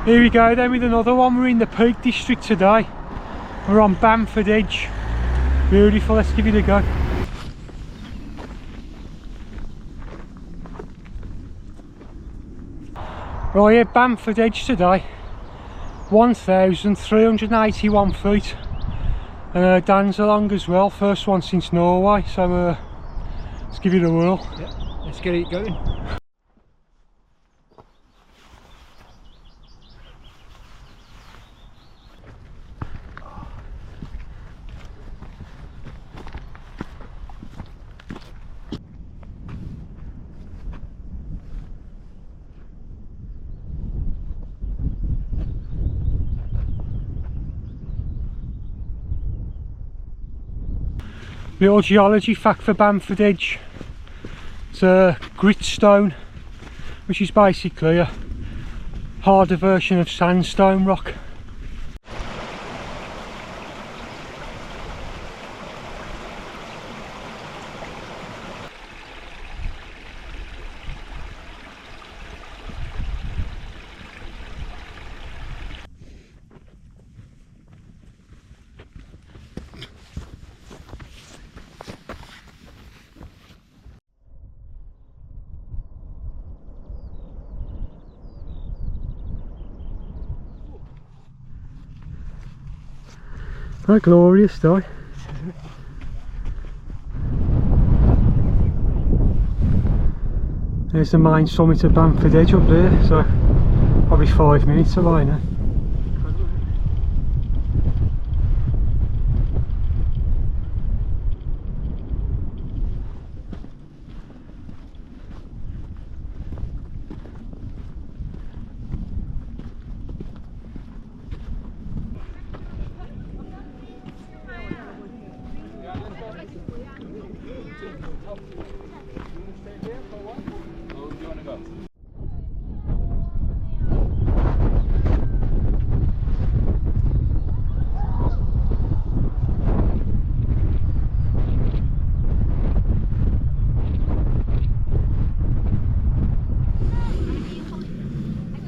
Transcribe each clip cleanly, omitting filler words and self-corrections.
Here we go then with another one. We're in the Peak District today. We're on Bamford Edge. Beautiful, let's give it a go. Right here, Bamford Edge today. 1,381 feet. And Dan's along as well, first one since Norway, so let's give it a whirl. Yeah, let's get it going. Little geology fact for Bamford Edge. It's a gritstone, which is basically a harder version of sandstone rock. A glorious day. There's the main summit of Bamford Edge up there, so probably 5 minutes away now.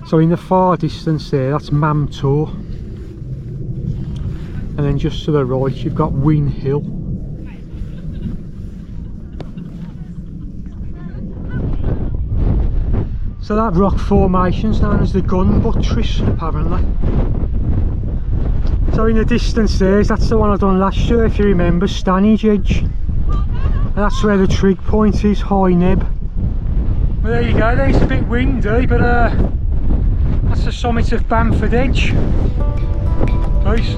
So in the far distance there, that's Mamtor, and then just to the right you've got Win Hill. So that rock formation's known as the Gun Buttress, apparently. So in the distance there, that's the one I done last year, if you remember, Stanage Edge. And that's where the trig point is, High Neb. Well, there you go, it's a bit windy, but that's the summit of Bamford Edge. Nice.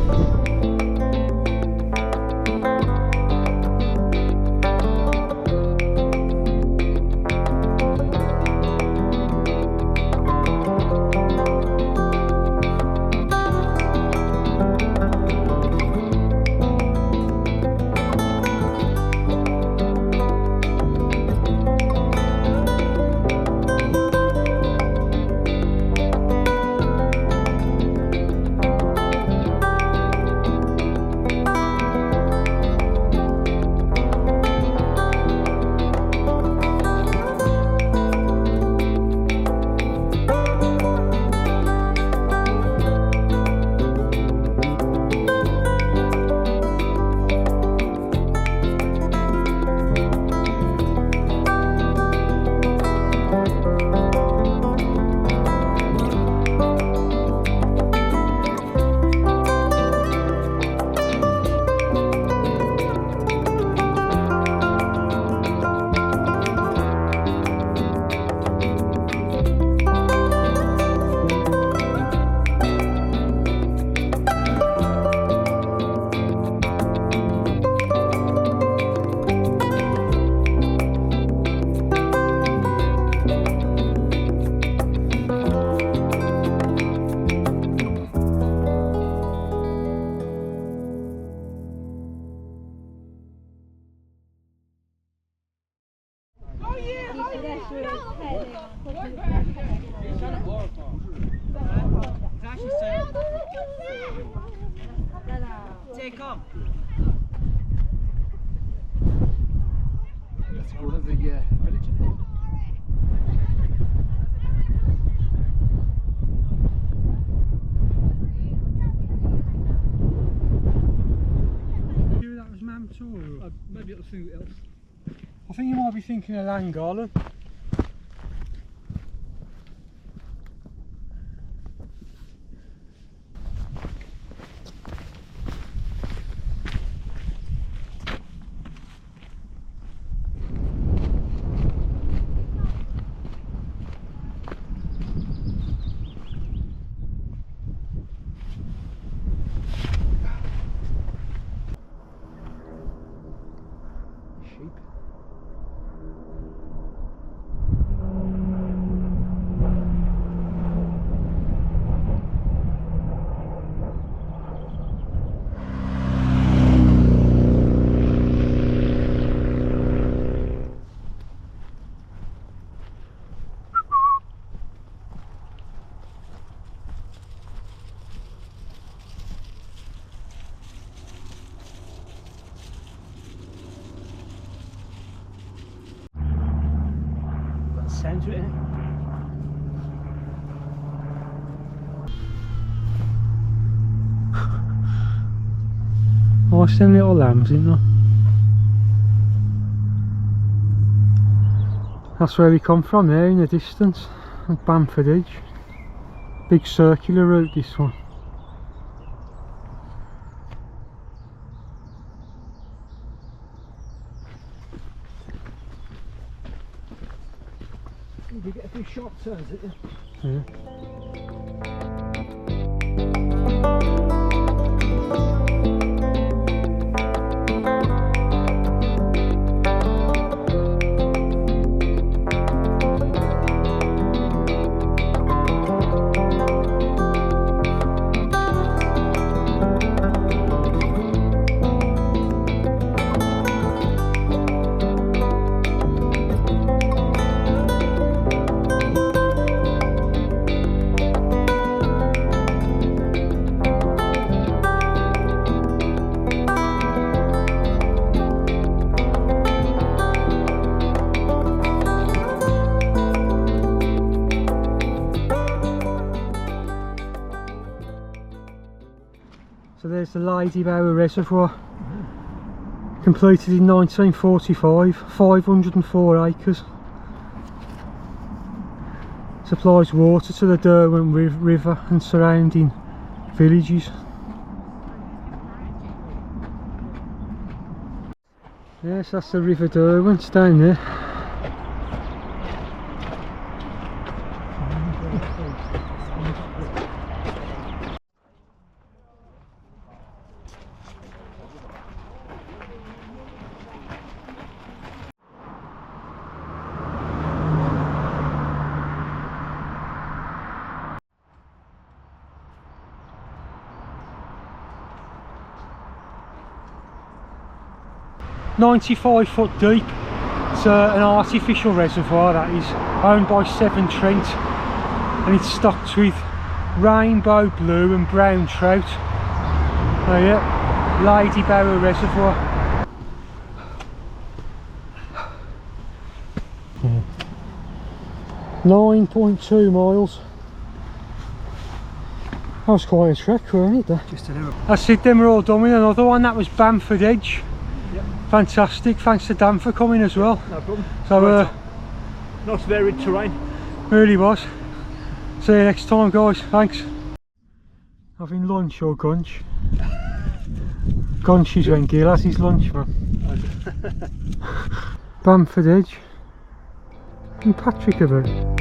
Take off. That's one of the village. think you might be thinking of Llangollen. Centre it. Oh, it's them little lambs, isn't there? That's where we come from there in the distance, at Bamford Edge. Big circular route, this one. You get a few sharp turns at you. Yeah. So there's the Ladybower Reservoir, completed in 1945, 504 acres. Supplies water to the Derwent River and surrounding villages. Yes, that's the River Derwent down there. "95 foot deep. It's an artificial reservoir that is, owned by Severn Trent, and it's stocked with rainbow blue and brown trout. Oh yeah, Ladybower Reservoir. 9.2 miles. That was quite a trek, wasn't it? Just a little. That's it, then we're all done with another one. That was Bamford Edge. Yep. Fantastic, thanks to Dan for coming as well. No problem. So Nice varied terrain. really was. See you next time, guys. Thanks. Having lunch or gunch? Gunch is when Gil has his lunch, man. Bamford Edge. And Patrick about.